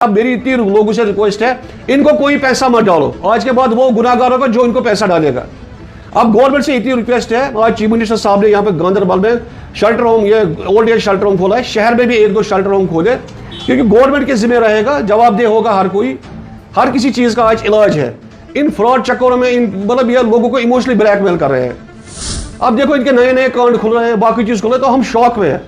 अब मेरी इतनी लोगों से रिक्वेस्ट है, इनको कोई पैसा मत डालो। आज के बाद वो गुनाहगार होगा जो इनको पैसा डालेगा। अब गवर्नमेंट से इतनी रिक्वेस्ट है, आज चीफ मिनिस्टर साहब ने यहाँ पे गांधरबल में शेल्टर होम, ये ओल्ड एज शेल्टर होम खोला है, शहर में भी एक दो शेल्टर होम खोले, क्योंकि गवर्नमेंट के जिम्मे रहेगा, जवाबदेह होगा हर कोई। हर किसी चीज का आज इलाज है। इन फ्रॉड चक्करों में मतलब ये लोगों को इमोशनली ब्लैकमेल कर रहे हैं। अब देखो इनके नए नए कांड खुल रहे हैं, बाकी चीज खुल रहे, तो हम शौक में है।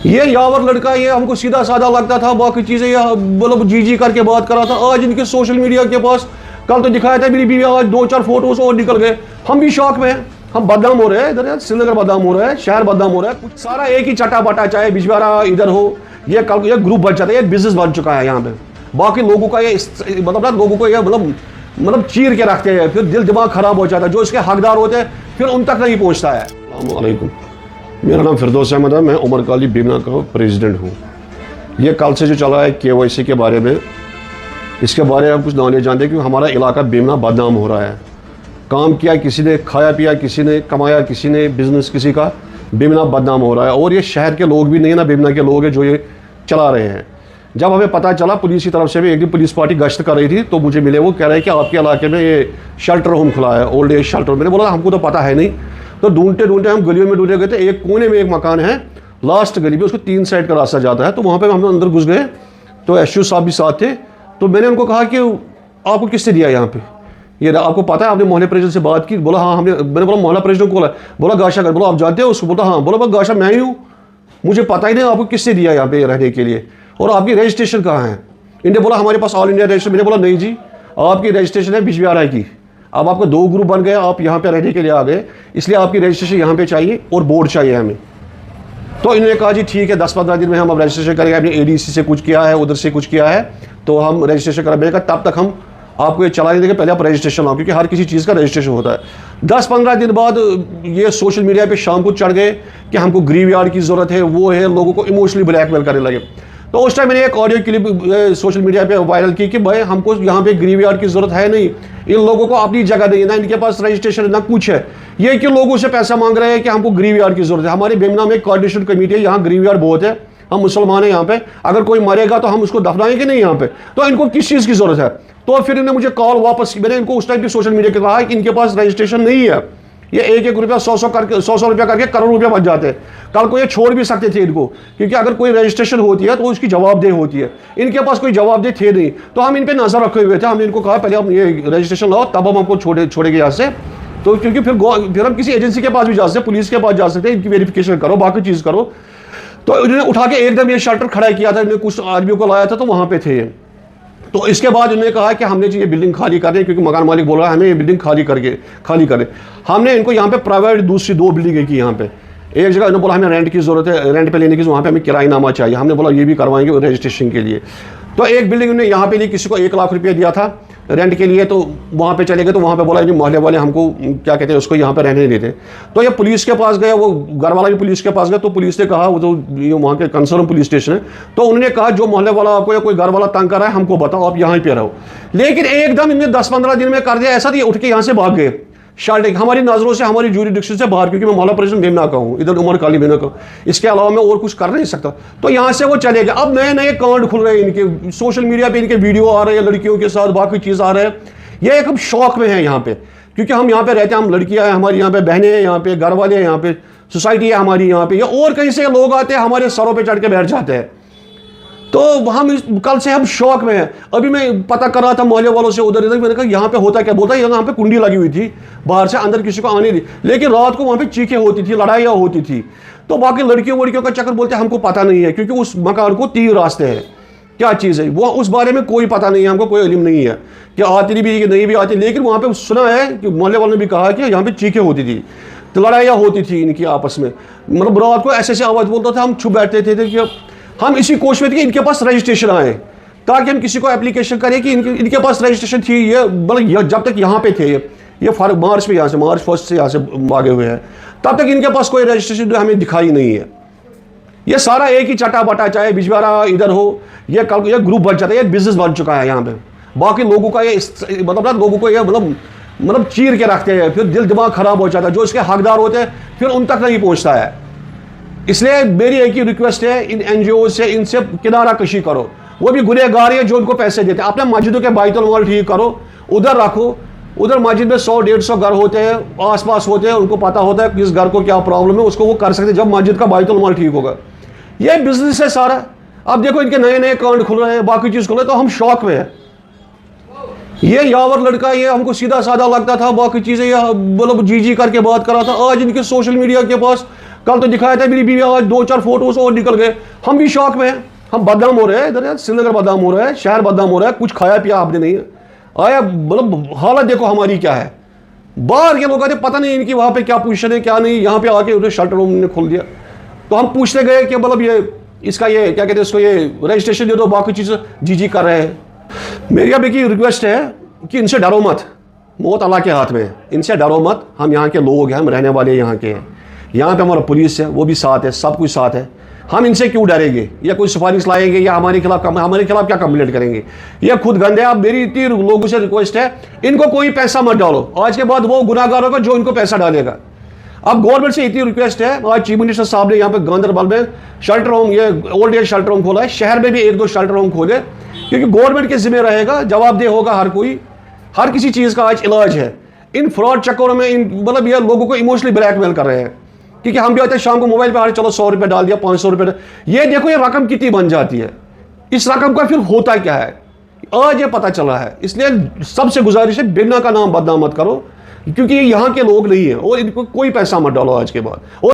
ये यावर लड़का, ये हमको सीधा साधा लगता था, बाकी चीजें ये मतलब जी करके बात कर रहा था। आज इनके सोशल मीडिया के पास, कल तो दिखाया था मेरी बीवी, आज 2-4 फोटोज और निकल गए। हम भी शौक में हैं, हम बदनाम हो रहे हैं। इधर श्रीनगर बदनाम हो रहा है, शहर बदनाम हो रहा है, सारा एक ही चटा बटा, चाहे बिजवारा इधर हो, ये कल ये ग्रुप बन जाता है, ये बिजनेस बन चुका है यहाँ पे। बाकी लोगों का ये मतलब लोगों को ये मतलब चीर के रखते हैं, फिर दिल दिमाग खराब हो जाता है। जो इसके हकदार होते हैं फिर उन तक नहीं पहुँचता है। अस्सलाम वालेकुम, मेरा नाम फिरदौस अहमद है, मैं उमर काली बीमना का प्रेसिडेंट हूँ। ये कल से जो चला है KYC के बारे में, इसके बारे में आप कुछ नॉलेज जानते हैं, क्योंकि हमारा इलाका बीमना बदनाम हो रहा है। काम किया किसी ने, खाया पिया किसी ने, कमाया किसी ने, बिजनेस किसी का, बीमना बदनाम हो रहा है। और ये शहर के लोग भी नहीं ना, बीमना के लोग हैं जो ये चला रहे हैं। जब हमें पता चला, पुलिस की तरफ से भी एक दिन पुलिस पार्टी गश्त कर रही थी, तो मुझे मिले, वो कह रहे हैं कि आपके इलाके में ये शेल्टर होम खुला है, ओल्ड एज शेल्टर। मैंने बोला हमको तो पता है नहीं। तो ढूंढते ढूंढते हम गलियों में ढूंढे गए थे। एक कोने में एक मकान है, लास्ट गली में, उसको 3 साइड का रास्ता जाता है। तो वहाँ पे हम अंदर घुस गए, तो SU साहब भी साथ थे। तो मैंने उनको कहा कि आपको किसने दिया यहाँ पे, ये आपको पता है? आपने मोहल्ले प्रेसिडेंट से बात की? बोला हाँ हमने। मैंने बोला मोहल्ला प्रेसिडेंट को बोला गाशा कर। बोला आप जानते हो उसको? बोला हाँ। बोला बस गाशा मैं ही हूँ, मुझे पता ही नहीं आपको किसने दिया यहाँ पे रहने के लिए, और आपकी रजिस्ट्रेशन कहाँ है? इन्हें बोला हमारे पास ऑल इंडिया रजिस्ट्रेशन। मैंने बोला नहीं जी, आपकी रजिस्ट्रेशन है बिजबिहारा की। अब आपको 2 ग्रुप बन गए, आप यहाँ पे रहने के लिए आ गए, इसलिए आपकी रजिस्ट्रेशन यहाँ पे चाहिए और बोर्ड चाहिए हमें। तो इन्होंने कहा जी ठीक है, 10-15 दिन में हम अब रजिस्ट्रेशन करेंगे। अपने ADC से कुछ किया है, उधर से कुछ किया है, तो हम रजिस्ट्रेशन करेंगे। तब तक हम आपको ये चला नहीं देंगे, पहले आप रजिस्ट्रेशन लाओ, क्योंकि हर किसी चीज़ का रजिस्ट्रेशन होता है। 10-15 दिन बाद ये सोशल मीडिया पे शाम को चढ़ गए कि हमको ग्रीव यार्ड की ज़रूरत है, वो है, लोगों को इमोशनली ब्लैकमेल करने लगे। तो उस टाइम मैंने एक ऑडियो क्लिप सोशल मीडिया पे वायरल की कि भाई हमको यहाँ पे ग्रीव यार्ड की ज़रूरत है नहीं, इन लोगों को अपनी जगह नहीं है, ना इनके पास रजिस्ट्रेशन ना कुछ है, ये कि लोगों से पैसा मांग रहे हैं कि हमको ग्रीव यार्ड की ज़रूरत है। हमारे बेमना में कोऑर्डिनेशन कमेटी है, यहाँ ग्रीव यार्ड बहुत है, हम मुसलमान हैं यहाँ पे, अगर कोई मरेगा तो हम उसको दफनाएंगे नहीं यहाँ पे, तो इनको किस चीज़ की ज़रूरत है? तो फिर इन्होंने मुझे कॉल वापस, मैंने इनको उस टाइम पे सोशल मीडिया के कहा कि इनके पास रजिस्ट्रेशन नहीं है, ये 1-1 रुपया 100-100 रुपया करके करोड़ रुपया बच जाते हैं। कल को ये छोड़ भी सकते थे इनको, क्योंकि अगर कोई रजिस्ट्रेशन होती है तो उसकी जवाबदेही होती है। इनके पास कोई जवाबदेही थे नहीं, तो हम इन पे नजर रखे हुए थे। हमने इनको कहा पहले हम ये रजिस्ट्रेशन लाओ, तब हम हमको छोड़ेंगे यहाँ से। तो क्योंकि फिर हम किसी एजेंसी के पास भी जा सकते, पुलिस के पास जा सकते हैं, इनकी वेरिफिकेशन करो, बाकी चीज़ करो। तो इन्होंने उठा के एकदम ये शेल्टर खड़ा किया था, इन्होंने कुछ आदमियों को लाया था, तो वहाँ पे थे। तो इसके बाद उन्होंने कहा कि हमने ये बिल्डिंग खाली करनी है, क्योंकि मकान मालिक बोल रहा है हमें ये बिल्डिंग खाली करें। हमने इनको यहाँ पे प्राइवेट दूसरी 2 बिल्डिंगें की यहाँ पे। एक जगह इन्होंने बोला हमें रेंट की ज़रूरत है, रेंट पे लेने की, वहाँ पे हमें किराएनामा चाहिए। हमने बोला ये भी करवाएंगे रजिस्ट्रेशन के लिए। तो एक बिल्डिंग ने यहाँ पे ली, किसी को 1 लाख रुपया दिया था रेंट के लिए, तो वहाँ पे चले गए। तो वहाँ पे बोला मोहल्ले वाले हमको क्या कहते हैं, उसको यहाँ पे रहने नहीं देते। तो ये पुलिस के पास गए, वो घर वाला भी पुलिस के पास गया। तो पुलिस ने कहा, वो तो ये वहाँ के कंसर्न पुलिस स्टेशन है, तो उन्होंने कहा जो मोहल्ले वाला आपको या कोई घर वाला तंग कर रहा है हमको बताओ, आप यहाँ पे रहो। लेकिन एकदम इनने 10-15 दिन में कर दिया ऐसा, उठ के यहाँ से भाग गए, शार्टिंग हमारी नजरों से, हमारी ज्यूरिडिक्शन से बाहर, क्योंकि मैं मोहल्ला प्रेसिडेंट बेमना का हूँ, इधर उमर काली बेमना का, इसके अलावा मैं और कुछ कर नहीं सकता। तो यहाँ से वो चले गए। अब नए नए कांड खुल रहे हैं इनके, सोशल मीडिया पे इनके वीडियो आ रहे हैं लड़कियों के साथ, बाकी चीज़ आ रहे हैं। ये एक हम शौक में हैं यहाँ पे, क्योंकि हम यहाँ पे रहते हैं, हम लड़कियाँ हैं, हमारी यहाँ पे बहनें हैं, यहाँ पे घर वाले हैं, यहाँ पे सोसाइटी है हमारी यहाँ पे, या और कहीं से लोग आते हैं हमारे सरों पे चढ़ के बैठ जाते हैं। तो हम कल से हम शौक में हैं। अभी मैं पता कर रहा था मोहल्ले वालों से उधर इधर, मैंने कहा यहाँ पे होता क्या? बोलता है यहाँ पे कुंडी लगी हुई थी, बाहर से अंदर किसी को आने दी, लेकिन रात को वहाँ पे चीखें होती थी, लड़ाइयाँ होती थी। तो बाकी लड़कियों का चक्कर बोलते हैं हमको पता नहीं है, क्योंकि उस मकान को 3 रास्ते हैं, क्या चीज़ है वो उस बारे में कोई पता नहीं है, हमको कोई इल्म नहीं है कि आती भी कि नहीं भी आती। लेकिन वहाँ पे सुना है कि मोहल्ले वालों ने भी कहा कि यहाँ पे चीखें होती थी, तो लड़ाइयाँ होती थी इनकी आपस में। मतलब रात को ऐसे आवाज़ बोलता था, हम छुप बैठते थे कि हम इसी कोशिश में थे कि इनके पास रजिस्ट्रेशन आए, ताकि हम किसी को एप्लीकेशन करें कि इनके पास रजिस्ट्रेशन थी। ये मतलब जब तक यहाँ पे थे, ये मार्च में, यहाँ से मार्च 1 से यहाँ से भागे हुए हैं, तब तक इनके पास कोई रजिस्ट्रेशन हमें दिखाई नहीं है। ये सारा एक ही चटा बटा, चाहे बिजवारा इधर हो, ये कल ये ग्रुप बन जाता है, ये बिजनेस बन चुका है यहाँ पे। बाकी लोगों का ये मतलब लोगों को ये मतलब चीर के रखते हैं, फिर दिल दिमाग खराब हो जाता है। जो इसके हकदार होते हैं फिर उन तक नहीं पहुँचता है। इसलिए मेरी एक ही रिक्वेस्ट है इन NGO से, इनसे किनारा कशी करो। वो भी गुनहगार है जो उनको पैसे देते हैं। अपने मस्जिदों के बैतुल माल ठीक करो, उधर रखो। उधर मस्जिद में 100-150 घर होते हैं, आसपास होते हैं, उनको पता होता है किस घर को क्या प्रॉब्लम है, उसको वो कर सकते हैं जब मस्जिद का बैतुल माल ठीक होगा। ये बिजनेस है सारा। अब देखो इनके नए नए कांड खुल रहे हैं, बाकी चीज खुल रहे हैं, तो हम शौक में है। ये यावर लड़का, ये हमको सीधा साधा लगता था, बाकी चीजें ये मतलब जी करके बात करा था। आज इनके सोशल मीडिया के पास, कल तो दिखाया था मेरी बीवी, आज 2-4 फोटोज और निकल गए। हम भी शौक में हैं, हम बदनाम हो रहे हैं। इधर श्रीनगर बदनाम हो रहा है, शहर बदनाम हो रहा है, कुछ खाया पिया आपने नहीं है। आया मतलब हालत देखो हमारी क्या है। बाहर के लोग आते, पता नहीं इनकी वहां पे क्या पोजीशन है क्या नहीं। यहाँ पे आके उन्हें शटर रूम ने खोल दिया। तो हम पूछते गए कि मतलब ये इसका ये क्या कहते हैं इसको, ये रजिस्ट्रेशन दे दो, बाकी चीज़ जी कर रहे हैं। मेरी अब एक ही रिक्वेस्ट है कि इनसे डरो मत, मौत अल्लाह के हाथ में है, इनसे डरो मत। हम यहाँ के लोग हैं, हम रहने वाले यहाँ के हैं। यहाँ पे हमारा पुलिस है, वो भी साथ है, सब कुछ साथ है। हम इनसे क्यों डरेंगे, या कोई सिफारिश लाएंगे या हमारे खिलाफ क्या कंप्लेंट करेंगे। ये खुद गंदे। अब मेरी इतनी लोगों से रिक्वेस्ट है, इनको कोई पैसा मत डालो। आज के बाद वो गुनाहगार होगा जो इनको पैसा डालेगा। अब गवर्नमेंट से इतनी रिक्वेस्ट है, आज चीफ मिनिस्टर साहब ने यहाँ पे गांधरबल में शेल्टर होम, ये ओल्ड एज शेल्टर होम खोला है। शहर में भी 1-2 शेल्टर होम खोले, क्योंकि गवर्नमेंट के जिम्मे रहेगा, जवाबदेह होगा हर कोई। हर किसी चीज़ का आज इलाज है। इन फ्रॉड चक्करों में इन मतलब ये लोगों को इमोशनली ब्लैकमेल कर रहे हैं। क्योंकि हम भी आते हैं शाम को मोबाइल पे, चलो 100 रुपये डाल दिया, 500 रुपये, ये देखो ये रकम कितनी बन जाती है। इस रकम का फिर होता क्या है आज ये पता चला है। इसलिए सबसे गुजारिश है, बिना का नाम बदनाम मत करो, क्योंकि ये यहाँ के लोग नहीं है और इनको कोई पैसा मत डालो आज के बाद। और